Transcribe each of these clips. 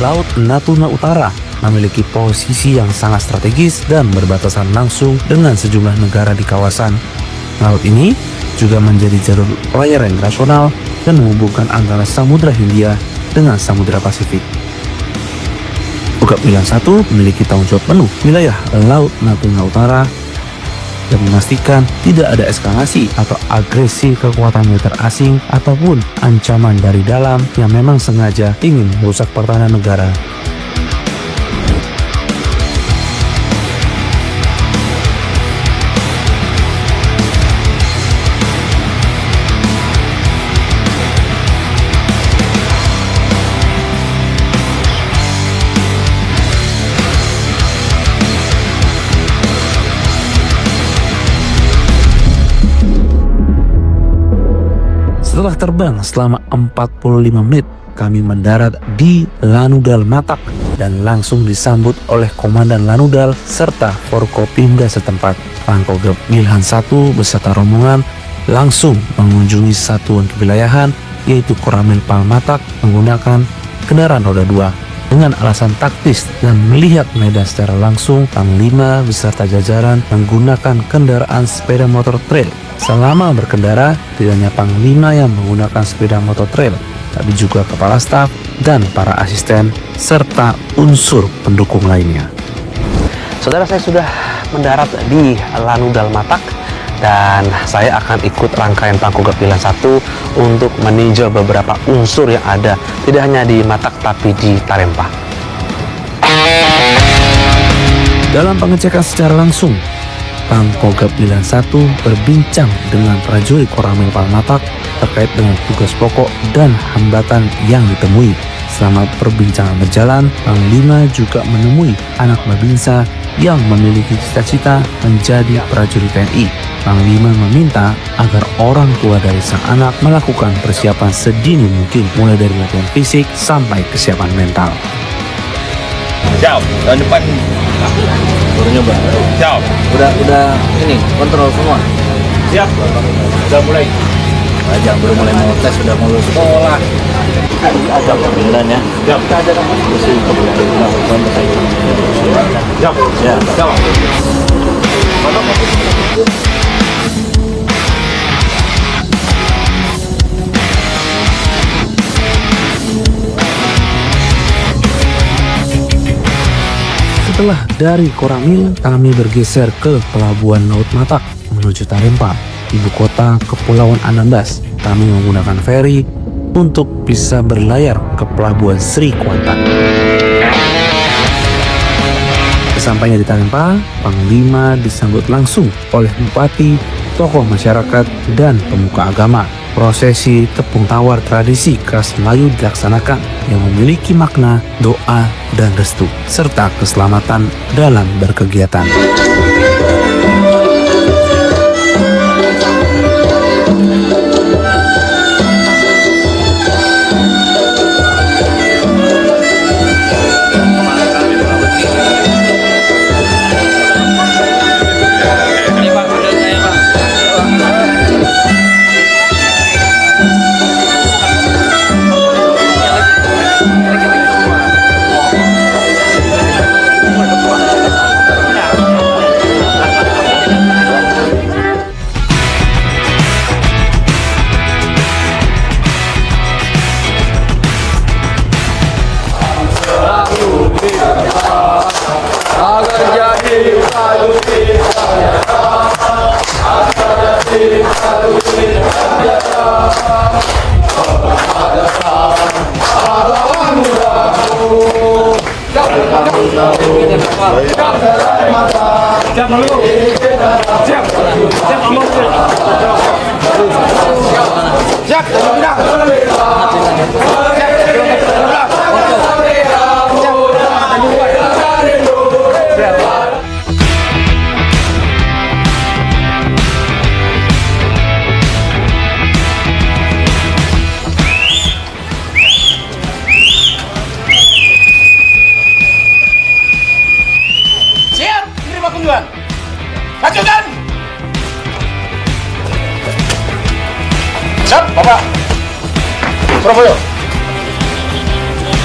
Laut Natuna Utara memiliki posisi yang sangat strategis dan berbatasan langsung dengan sejumlah negara di kawasan. Laut ini juga menjadi jalur pelayaran internasional dan menghubungkan antara Samudra Hindia dengan Samudra Pasifik. Kogab Milan 1 memiliki tanggung jawab penuh wilayah Laut Natuna Utara dan memastikan tidak ada eskalasi atau agresi kekuatan militer asing ataupun ancaman dari dalam yang memang sengaja ingin merusak pertahanan negara. Setelah terbang selama 45 menit, kami mendarat di Lanudal Matak dan langsung disambut oleh Komandan Lanudal serta Forkopimda setempat. Pangkogab Milan 1 beserta rombongan langsung mengunjungi satuan kewilayahan yaitu Koramil Palmatak menggunakan kendaraan roda 2. Dengan alasan taktis dan melihat medan secara langsung, Panglima beserta jajaran menggunakan kendaraan sepeda motor trail. Selama berkendara, tidak hanya Panglima yang menggunakan sepeda motor trail, tapi juga kepala staf dan para asisten, serta unsur pendukung lainnya. Saudara, saya sudah mendarat di Lanudal Matak dan saya akan ikut rangkaian Pangkogab Milan 1 untuk meninjau beberapa unsur yang ada, tidak hanya di Matak tapi di Tarempa. Dalam pengecekan secara langsung, Pangkogab Milan 1 berbincang dengan prajurit Koramil Palmatak terkait dengan tugas pokok dan hambatan yang ditemui. Selama perbincangan berjalan, Panglima juga menemui anak Babinsa yang memiliki cita-cita menjadi prajurit TNI. Panglima meminta agar orang tua dari sang anak melakukan persiapan sedini mungkin, mulai dari latihan fisik sampai kesiapan mental. Siap, tahun depan Baru nyoba. siap. Udah ini kontrol semua. Siap. Sudah mulai. Aja baru mulai mau tes, sudah mau lulus sekolah. Ada pemilihan ya. Siap. Masih kebutuhan Siap. ya. Siap. Setelah dari Koramil, kami bergeser ke Pelabuhan Laut Matak menuju Tarempa, ibu kota Kepulauan Anambas. Kami menggunakan feri untuk bisa berlayar ke Pelabuhan Sri Kuantan. Sesampainya di Tarempa, Panglima disambut langsung oleh bupati, tokoh masyarakat, dan pemuka agama. Prosesi tepung tawar tradisi khas Melayu dilaksanakan yang memiliki makna doa dan restu, serta keselamatan dalam berkegiatan. Lanjutkan. Siap, Bapak. Surabaya.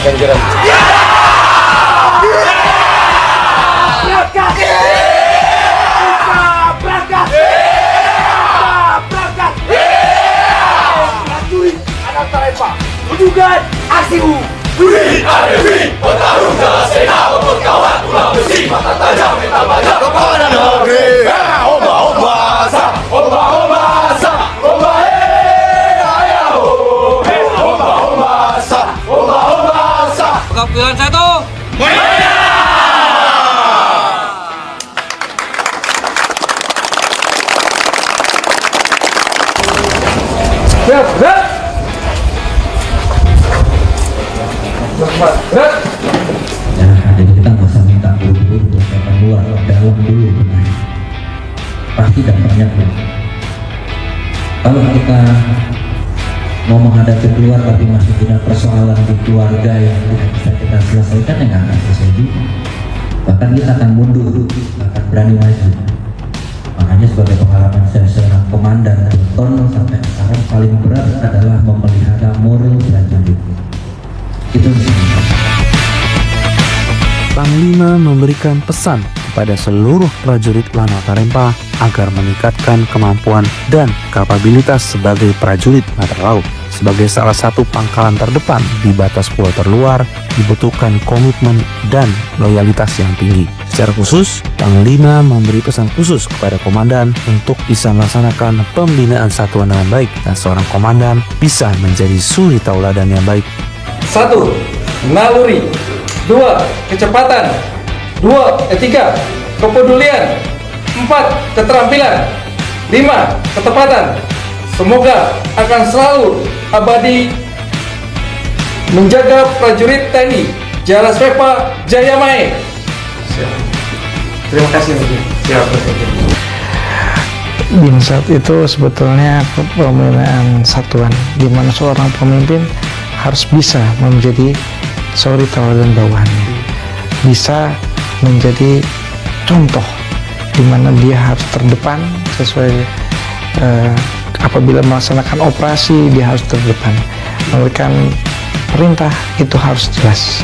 Ganjaran. berangkat. Berangkat. Berangkat. Prajurit anak Tarempa, tunjukkan aksimu. Budi Adewi, petarung Jalasena, pemberkawan tulang besi, mata tajam, mental baja, kepada negeri. Oba, sa, oba, sa, oba, ayo, oba, sa, oba, sa. Pilihan satu. Siap, gerak. Ya, jadi kita nggak usah minta buru-buru persiapan luar, dalam dulu benar. Pasti dampaknya ya. Kalau kita mau menghadapi keluar tapi masih punya persoalan di keluarga yang tidak bisa kita selesaikan, ya nggak akan selesai juga. Bahkan kita akan mundur, nggak akan berani maju. Makanya sebagai pengalaman saya seorang komandan beton sampai sekarang paling berat adalah memelihara moral prajurit. Itu Panglima memberikan pesan kepada seluruh prajurit Lanal Tarempa agar meningkatkan kemampuan dan kapabilitas sebagai prajurit mata laut. Sebagai salah satu pangkalan terdepan di batas pulau terluar, dibutuhkan komitmen dan loyalitas yang tinggi. Secara khusus, Panglima memberi pesan khusus kepada komandan untuk bisa melaksanakan pembinaan satuan dengan baik dan seorang komandan bisa menjadi suri tauladan yang baik. 1. Naluri. 2. Kecepatan. 3. Kepedulian. 4. Keterampilan. 5. Ketepatan. Semoga akan selalu abadi menjaga prajurit TNI Jalaswepa Jayamae. Terima kasih. Siap. Binsat itu sebetulnya pembinaan satuan, di mana seorang pemimpin harus bisa menjadi suri tauladan bawahannya, bisa menjadi contoh di mana dia harus terdepan sesuai apabila melaksanakan operasi, dia harus terdepan, memberikan perintah itu harus jelas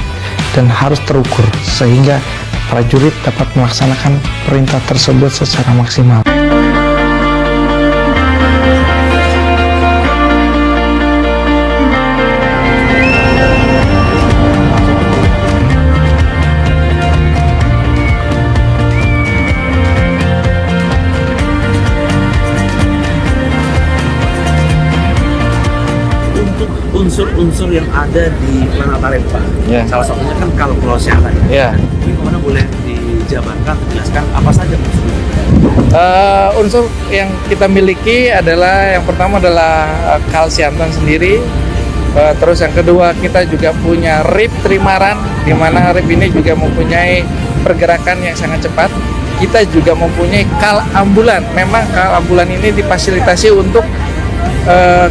dan harus terukur sehingga prajurit dapat melaksanakan perintah tersebut secara maksimal. Unsur-unsur yang ada di Lanal Tarempa, salah satunya kan kalau kesehatan. Ini kemana boleh dijabarkan, jelaskan apa saja unsurnya? Unsur yang kita miliki adalah yang pertama adalah kalsiantan sendiri. Terus yang kedua kita juga punya RIP Trimaran, di mana RIP ini juga mempunyai pergerakan yang sangat cepat. Kita juga mempunyai kal ambulan. Memang kal ambulan ini difasilitasi untuk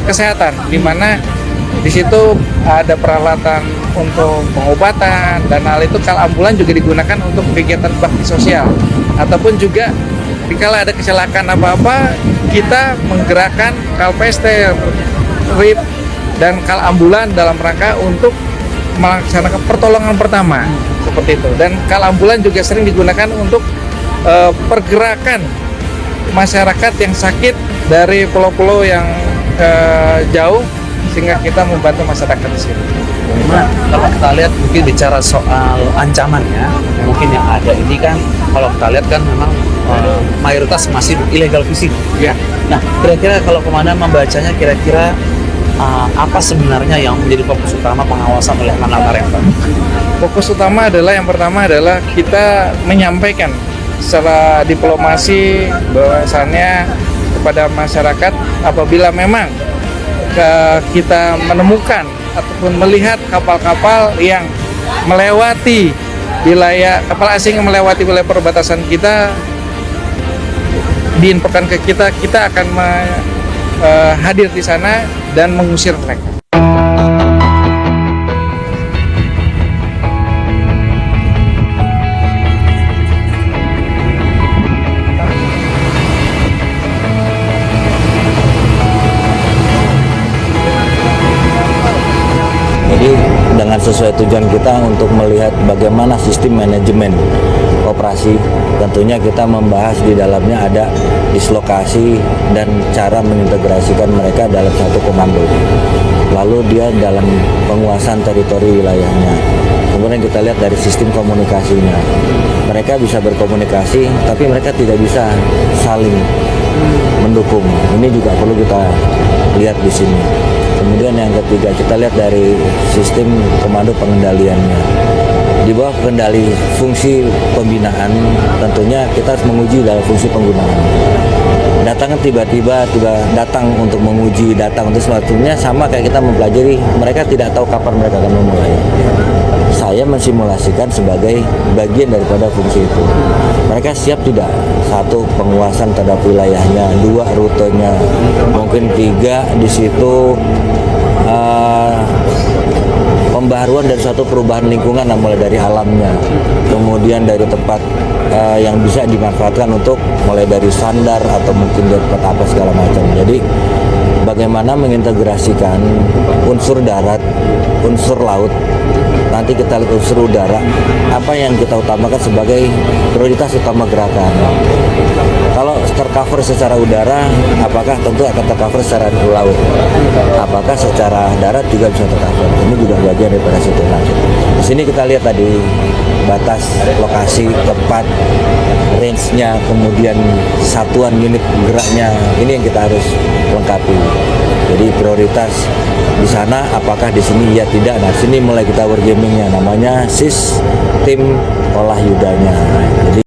kesehatan, di mana di situ ada peralatan untuk pengobatan dan hal itu kal ambulan juga digunakan untuk kegiatan bakti sosial ataupun juga jika ada kecelakaan apa-apa kita menggerakkan kalpester, RIP dan kal ambulan dalam rangka untuk melaksanakan pertolongan pertama seperti itu. Dan kal ambulan juga sering digunakan untuk pergerakan masyarakat yang sakit dari pulau-pulau yang jauh sehingga kita membantu masyarakat di sini. Nah, kalau kita lihat mungkin bicara soal ancamannya, mungkin yang ada ini kan kalau kita lihat kan memang mayoritas masih illegal fishing. Ya. Nah, kira-kira kalau komandan membacanya kira-kira apa sebenarnya yang menjadi fokus utama pengawasan oleh Lanal Tarempa? Fokus utama adalah yang pertama adalah kita menyampaikan secara diplomasi bahwasannya kepada masyarakat apabila memang kita menemukan ataupun melihat kapal-kapal yang melewati wilayah kapal asing yang melewati wilayah perbatasan kita diinfokan ke kita, kita akan hadir di sana dan mengusir mereka. Jadi dengan sesuai tujuan kita untuk melihat bagaimana sistem manajemen operasi, tentunya kita membahas di dalamnya ada dislokasi dan cara mengintegrasikan mereka dalam satu komando. Lalu dia dalam penguasaan teritori wilayahnya. Kemudian kita lihat dari sistem komunikasinya. Mereka bisa berkomunikasi, tapi mereka tidak bisa saling mendukung. Ini juga perlu kita lihat di sini. Kemudian yang ketiga, kita lihat dari sistem komando pengendaliannya. Di bawah kendali fungsi pembinaan, tentunya kita harus menguji dalam fungsi penggunaan. Datang tiba-tiba datang untuk menguji, datang untuk sebetulnya sama kayak kita mempelajari, mereka tidak tahu kapan mereka akan memulai. Saya mensimulasikan sebagai bagian daripada fungsi itu. Mereka siap tidak? Satu, penguasaan terhadap wilayahnya, dua, rutenya, mungkin tiga, di situ pembaharuan dari suatu perubahan lingkungan, mulai dari alamnya, kemudian dari tempat yang bisa dimanfaatkan untuk mulai dari sandar atau mungkin dari tempat apa segala macam. Jadi bagaimana mengintegrasikan unsur darat, unsur laut, nanti kita lihat unsur udara, apa yang kita utamakan sebagai prioritas utama gerakan. Kalau tercover secara udara, apakah tentu akan tercover secara laut? Apakah secara darat juga bisa tercover? Ini juga bagian daripada situ. Nah, di sini kita lihat tadi batas, lokasi, tempat, range-nya, kemudian satuan unit geraknya. Ini yang kita harus lengkapi. Jadi prioritas di sana, apakah di sini ya tidak. Nah, sini mulai kita wargamingnya, namanya sistem olah yudanya. Jadi